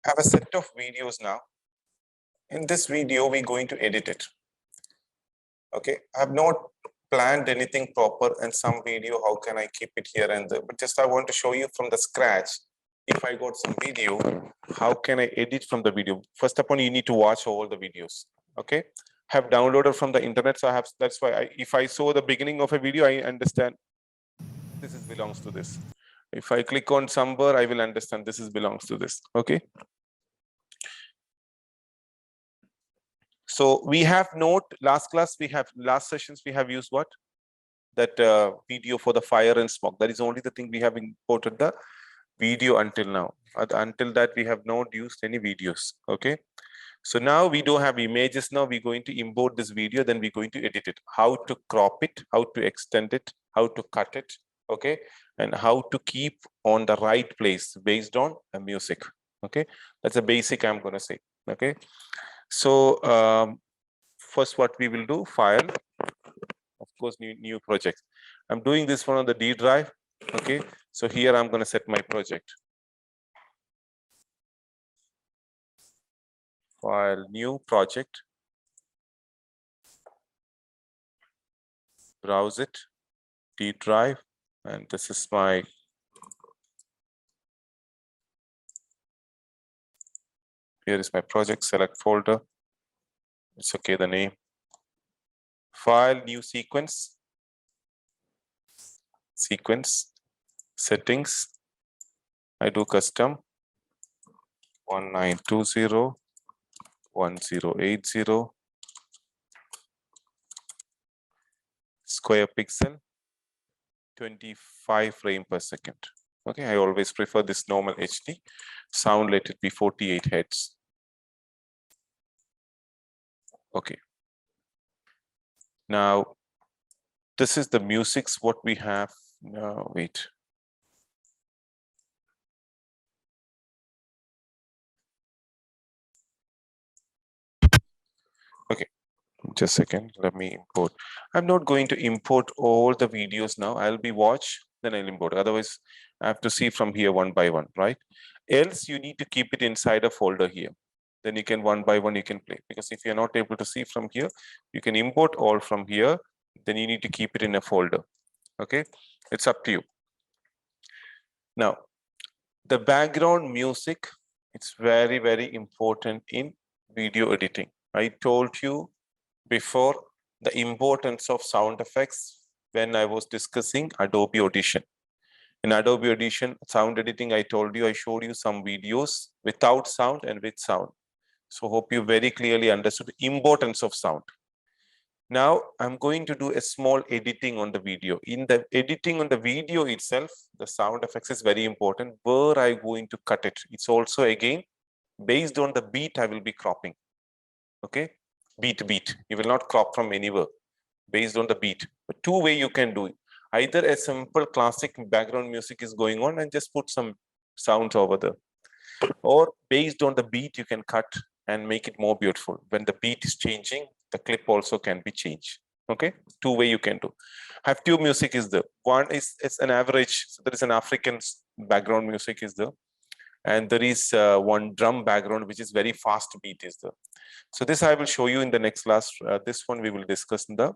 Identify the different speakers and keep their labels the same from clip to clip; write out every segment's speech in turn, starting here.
Speaker 1: I have a set of videos now. In this video, we're going to edit it. Okay, I have not planned anything proper and some video, how can I keep it here and there, but just I want to show you from the scratch. If I got some video, how can I edit from the video? First of all, you need to watch all the videos. Okay, have downloaded from the internet, so I have, that's why if I saw the beginning of a video, I understand this is belongs to this. If I click on somewhere, I will understand this is belongs to this. Okay. So we have last sessions we have used what? That video for the fire and smoke. That is only the thing we have imported the video until now. Until that we have not used any videos. Okay. So now we don't have images. Now we're going to import this video, then we're going to edit it. How to crop it, how to extend it, how to cut it. Okay. And how to keep on the right place based on the music. Okay. That's a basic I'm going to say. Okay. So first what we will do, file, of course, new project. I'm doing this one on the D drive. Okay, so here I'm going to set my project. File, new project. Browse it, D drive, and this is my here is my project. Select folder. It's okay, the name. File, new sequence. Sequence, settings. I do custom 1920 1080 square pixel 25 frame per second. Okay, I always prefer this normal HD. Sound, let it be 48 hertz. Okay. Now, this is the musics what we have. No, wait. Okay, just a second. Let me import. I'm not going to import all the videos now. I'll be watch, then I'll import. Otherwise, I have to see from here one by one, right? Else, you need to keep it inside a folder here. Then you can one by one you can play. Because if you're not able to see from here, you can import all from here. Then you need to keep it in a folder. Okay, it's up to you. Now, the background music, it's very, very important in video editing. I told you before the importance of sound effects when I was discussing Adobe Audition. In Adobe Audition, sound editing, I told you, I showed you some videos without sound and with sound. So hope you very clearly understood the importance of sound. Now I'm going to do a small editing on the video. In the editing on the video itself, the sound effects is very important. Where I'm going to cut it, it's also again based on the beat I will be cropping. Okay, beat. You will not crop from anywhere based on the beat. But two ways you can do it. Either a simple classic background music is going on and just put some sounds over there, or based on the beat you can cut and make it more beautiful. When the beat is changing, the clip also can be changed. Okay, two way you can do. Have two music is there. One is it's an average. So there is an African background music is there, and there is one drum background which is very fast beat is there. So this I will show you in the next class. This one we will discuss in the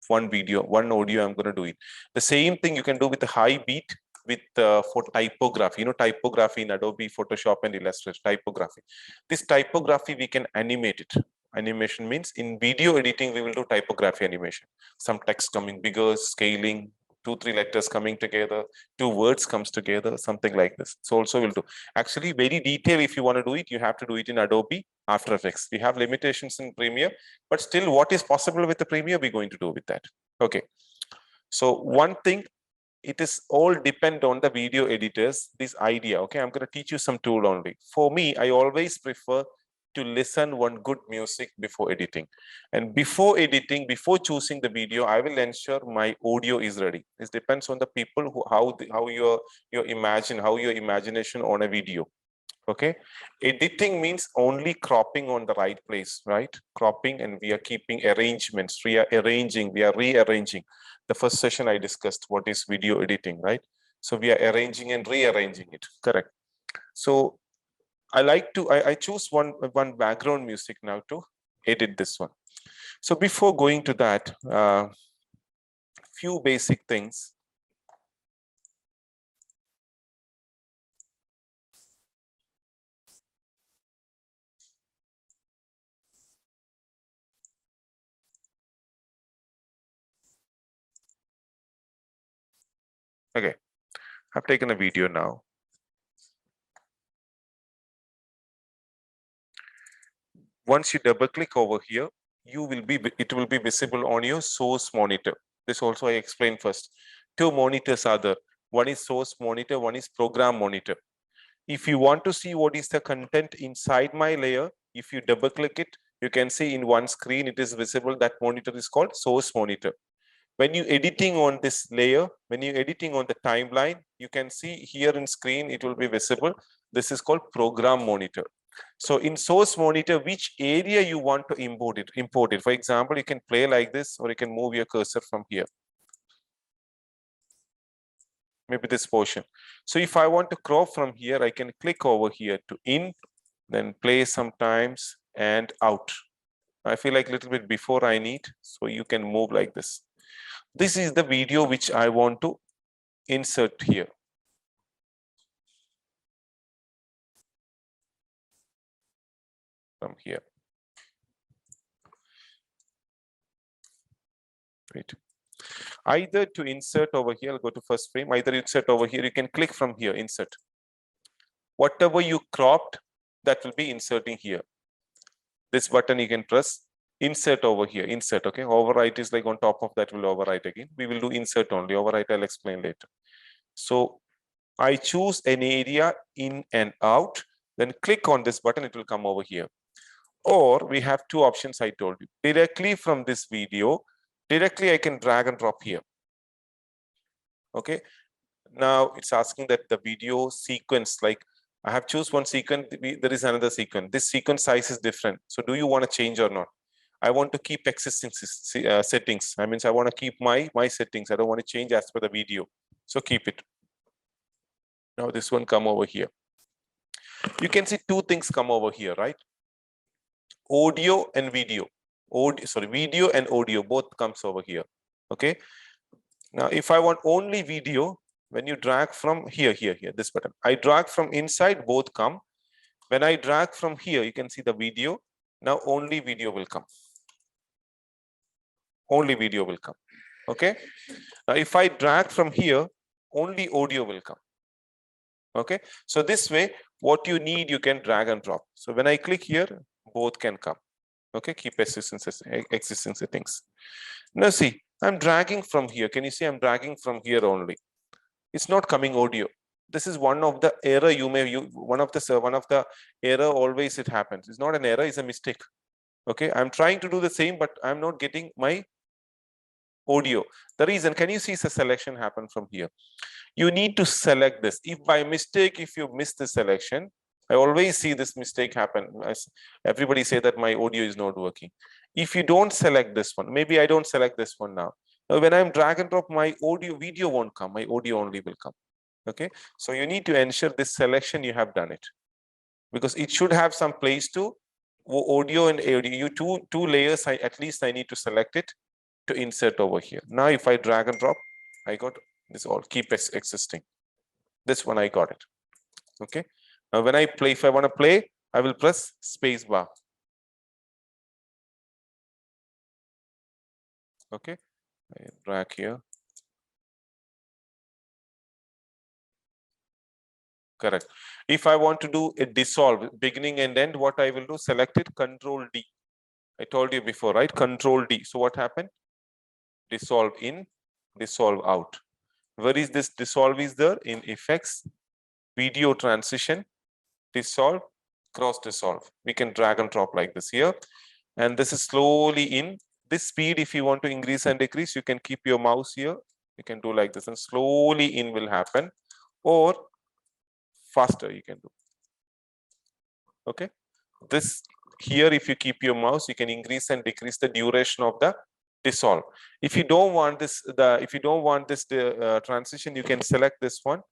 Speaker 1: one video, one audio. I'm going to do it. The same thing you can do with the high beat with for typography. You know, typography in Adobe Photoshop and Illustrator, typography. This typography we can animate it. Animation means in video editing we will do typography animation. Some text coming bigger, scaling, 2-3 letters coming together, 2 words comes together, something like this. So also we'll do. Actually, very detailed if you want to do it, you have to do it in Adobe After Effects. We have limitations in Premiere, but still what is possible with the Premiere, we're going to do with that. Okay. So one thing, it is all depend on the video editors, this idea. Okay, I'm going to teach you some tool only. For me, I always prefer to listen one good music before editing. And before editing, before choosing the video, I will ensure my audio is ready. It depends on the people who how your imagination on a video. Okay, editing means only cropping on the right place, right? Cropping, and we are keeping arrangements, we are rearranging. The first session I discussed what is video editing, right? So we are arranging and rearranging it, correct? So I choose one background music now to edit this one. So before going to that, few basic things. Okay, I've taken a video now. Once you double click over here, it will be visible on your source monitor. This also I explained first. Two monitors are there. One is source monitor, one is program monitor. If you want to see what is the content inside my layer, if you double click it, you can see in one screen it is visible. That monitor is called source monitor. When you editing on this layer, when you editing on the timeline, you can see here in screen it will be visible. This is called program monitor. So in source monitor, which area you want to import it. For example, you can play like this, or you can move your cursor from here. Maybe this portion. So if I want to crop from here, I can click over here to in, then play sometimes and out. I feel like a little bit before I need, so you can move like this. This is the video which I want to insert here. From here. Wait. Either to insert over here, I'll go to first frame, either insert over here, you can click from here, insert. Whatever you cropped, that will be inserting here. This button you can press, insert over here, insert, okay? Overwrite is like on top of that will overwrite again. We will do insert only, overwrite I'll explain later. So I choose an area in and out, then click on this button, it will come over here. Or we have two options I told you. Directly from this video, directly I can drag and drop here. Okay. Now it's asking that the video sequence, like I have choose one sequence, there is another sequence. This sequence size is different. So do you want to change or not? I want to keep existing settings. I mean, I want to keep my settings. I don't want to change as per the video. So keep it. Now this one come over here. You can see two things come over here, right? Audio and video. Video and audio both comes over here. Okay. Now, if I want only video, when you drag from here, this button, I drag from inside, both come. When I drag from here, you can see the video. Now only video will come. Only video will come. Okay. Now, if I drag from here, only audio will come. Okay. So this way, what you need, you can drag and drop. So when I click here, both can come. Okay. Keep existing settings. Now see, I'm dragging from here. Can you see I'm dragging from here only? It's not coming audio. This is one of the error one of the error always it happens. It's not an error, it's a mistake. Okay, I'm trying to do the same, but I'm not getting my audio. The reason, can you see the selection happen from here? You need to select this. If by mistake, if you miss the selection, I always see this mistake happen. Everybody say that my audio is not working. If you don't select this one, maybe I don't select this one now. Now when I'm drag and drop, my video won't come. My audio only will come. Okay. So you need to ensure this selection you have done it, because it should have some place to audio and audio. Two layers. At least I need to select it to insert over here. Now if I drag and drop, I got this all keep existing. This one I got it. Okay. Now when I play, if I want to play, I will press space bar. Okay, I drag here. Correct. If I want to do a dissolve, beginning and end, what I will do, select it, Control D. I told you before, right? Control D. So what happened? Dissolve in, dissolve out. Where is this dissolve is there? In effects, video transition, dissolve, cross dissolve. We can drag and drop like this here. And this is slowly in. This speed, if you want to increase and decrease, you can keep your mouse here. You can do like this, and slowly in will happen, or faster you can do. Okay. This here, if you keep your mouse, you can increase and decrease the duration of the dissolve. If you don't want this, transition, you can select this one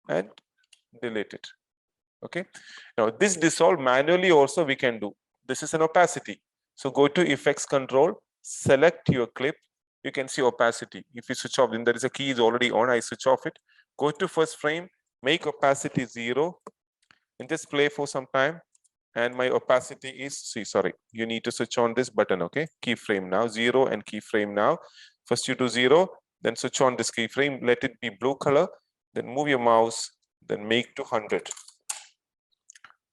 Speaker 1: and delete it. Okay. Now this dissolve manually also we can do. This is an opacity. So go to effects control, select your clip. You can see opacity. If you switch off, then there is a key is already on. I switch off it. Go to first frame, make opacity 0, and just play for some time. And my opacity is, sorry, you need to switch on this button. Okay, keyframe now 0 and keyframe now. First you do 0, then switch on this keyframe. Let it be blue color. Then move your mouse. Then make to 100.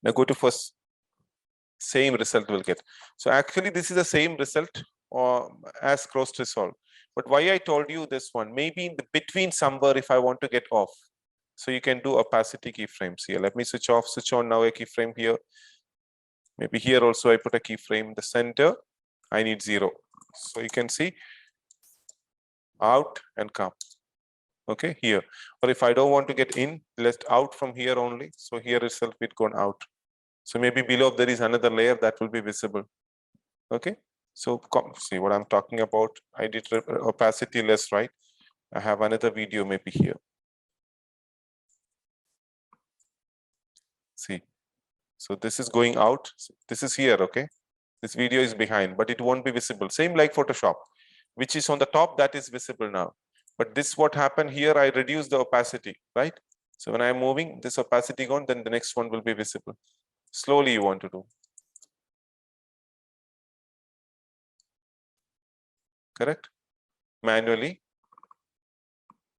Speaker 1: Now go to first, same result will get. So actually this is the same result or as cross resolve. But why I told you this one, maybe in the between somewhere if I want to get off. So you can do opacity keyframes here. Let me switch off, switch on now a keyframe here. Maybe here also I put a keyframe in the center. I need 0. So you can see out and come. Okay, here. Or if I don't want to get in, let's out from here only. So here itself it gone out. So maybe below there is another layer that will be visible. Okay, so see what I'm talking about. I did opacity less, right? I have another video maybe here. See, so this is going out. This is here. Okay, this video is behind, but it won't be visible. Same like Photoshop, which is on the top, that is visible now. But this what happened here, I reduce the opacity, right? So when I'm moving, this opacity gone, then the next one will be visible. Slowly you want to do. Correct? Manually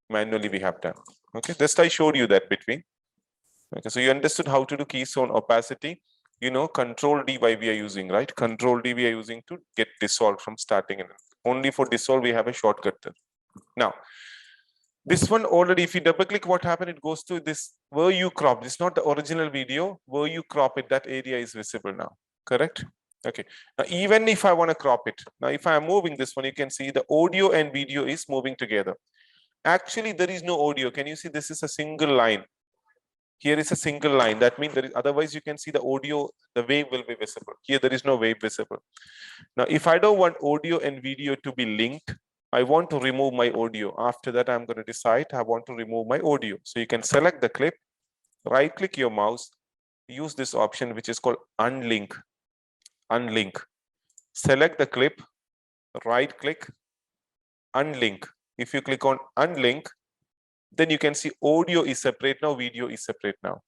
Speaker 1: we have done. Okay, just I showed you that between. Okay, so you understood how to do keystone opacity. You know, Control D why we are using, right? Control D we are using to get dissolved from starting, and only for dissolve we have a shortcut there. Now, this one already, if you double click, what happened? It goes to this where you crop. This is not the original video. Where you crop it, that area is visible now. Correct? Okay. Now, even if I want to crop it, now if I am moving this one, you can see the audio and video is moving together. Actually, there is no audio. Can you see this is a single line? Here is a single line. That means there is, otherwise you can see the audio, the wave will be visible. Here there is no wave visible. Now, if I don't want audio and video to be linked, I want to remove my audio. After that, I'm going to decide I want to remove my audio. So you can select the clip, right click your mouse, use this option which is called unlink. Unlink. Select the clip, right click, unlink. If you click on unlink, then you can see audio is separate now, video is separate now.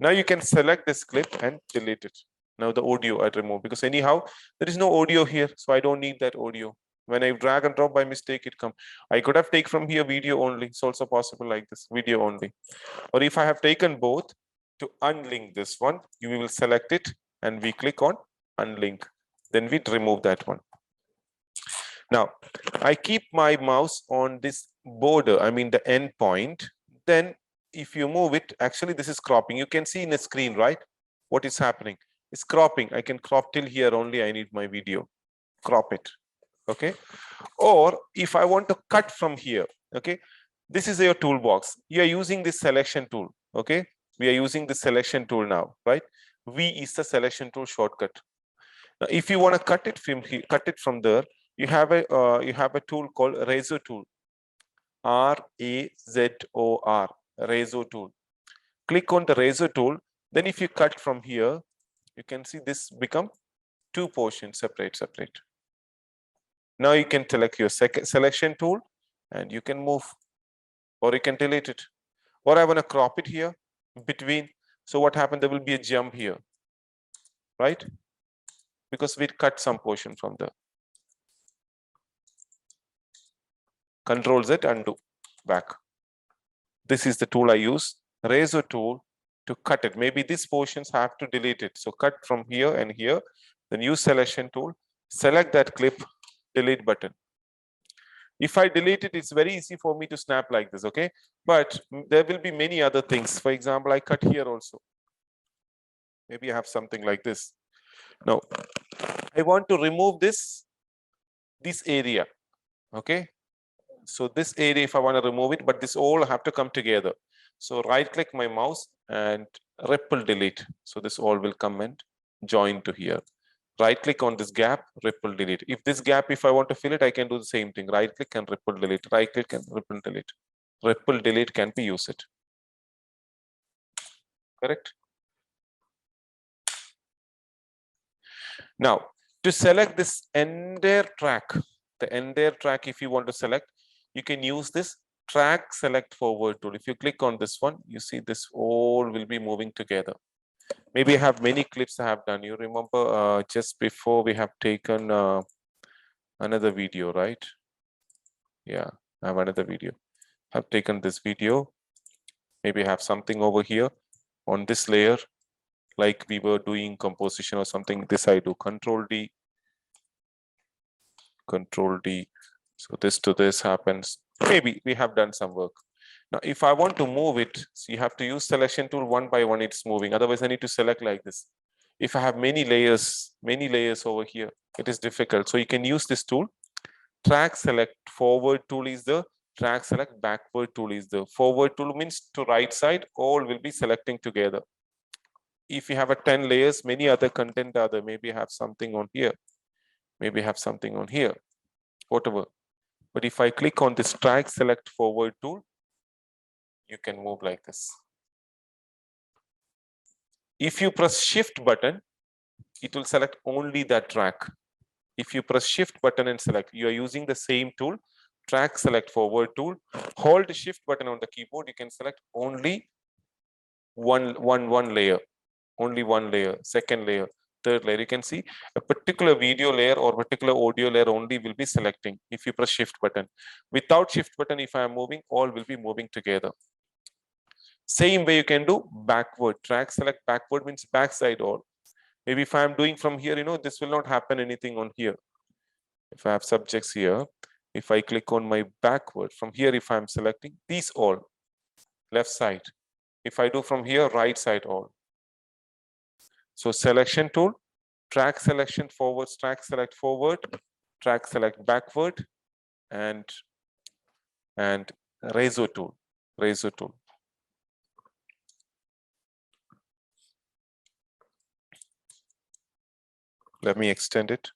Speaker 1: Now you can select this clip and delete it. Now the audio I remove, because anyhow there is no audio here, so I don't need that audio. When I drag and drop by mistake, it comes. I could have taken from here video only. It's also possible like this, video only. Or if I have taken both, to unlink this one, you will select it and we click on unlink. Then we remove that one. Now, I keep my mouse on this border, I mean the end point. Then if you move it, actually this is cropping. You can see in the screen, right? What is happening? It's cropping. I can crop till here only. I need my video. Crop it. Okay. Or if I want to cut from here, okay, this is your toolbox. You are using this selection tool. Okay. We are using the selection tool now, right? V is the selection tool shortcut. Now, if you want to cut it from here, cut it from there, you have a tool called razor tool. R-A-Z-O-R, razor tool. Click on the razor tool. Then if you cut from here, you can see this become two portions, separate. Now you can select your selection tool and you can move, or you can delete it. Or I want to crop it here between. So what happened? There will be a jump here, right? Because we cut some portion from there. Control Z, undo, back. This is the tool I use, razor tool, to cut it. Maybe these portions have to delete it. So cut from here and here, then use selection tool, select that clip, delete button. If I delete it, it's very easy for me to snap like this, okay? But there will be many other things. For example, I cut here also. Maybe I have something like this. Now, I want to remove this area, okay? So this area, if I want to remove it, but this all have to come together. So right click my mouse and ripple delete. So this all will come and join to here. Right click on this gap, ripple delete. If this gap, if I want to fill it, I can do the same thing. Right click and ripple delete. Right click and ripple delete. Ripple delete can be used. correct? Now, to select this entire track, the entire track, if you want to select, you can use this track select forward tool. If you click on this one, you see this all will be moving together. Maybe I have many clips I have done. You remember just before we have taken another video, right? Yeah, I have another video. I've taken this video. Maybe I have something over here on this layer, like we were doing composition or something. This I do Control D, Control D. So this to this happens. Maybe we have done some work. Now, if I want to move it, so you have to use selection tool one by one, it's moving. Otherwise, I need to select like this. If I have many layers over here, it is difficult. So you can use this tool. Track select forward tool is the track select backward tool is the forward tool means to right side, all will be selecting together. If you have a 10 layers, many other content are there. Maybe I have something on here. Maybe I have something on here, whatever. But if I click on this track select forward tool, you can move like this. If you press shift button, it will select only that track. If you press shift button and select, you are using the same tool, track select forward tool. Hold shift button on the keyboard, you can select only one layer, only one layer, second layer, third layer. You can see a particular video layer or particular audio layer only will be selecting if you press shift button. Without shift button, if I am moving, all will be moving together. Same way you can do backward. Track select backward means backside all. Maybe if I am doing from here, this will not happen anything on here. If I have subjects here, if I click on my backward, from here if I'm selecting these all, left side. If I do from here, right side all. So selection tool, track selection forward, track select forward, track select backward, and razor tool, razor tool. Let me extend it.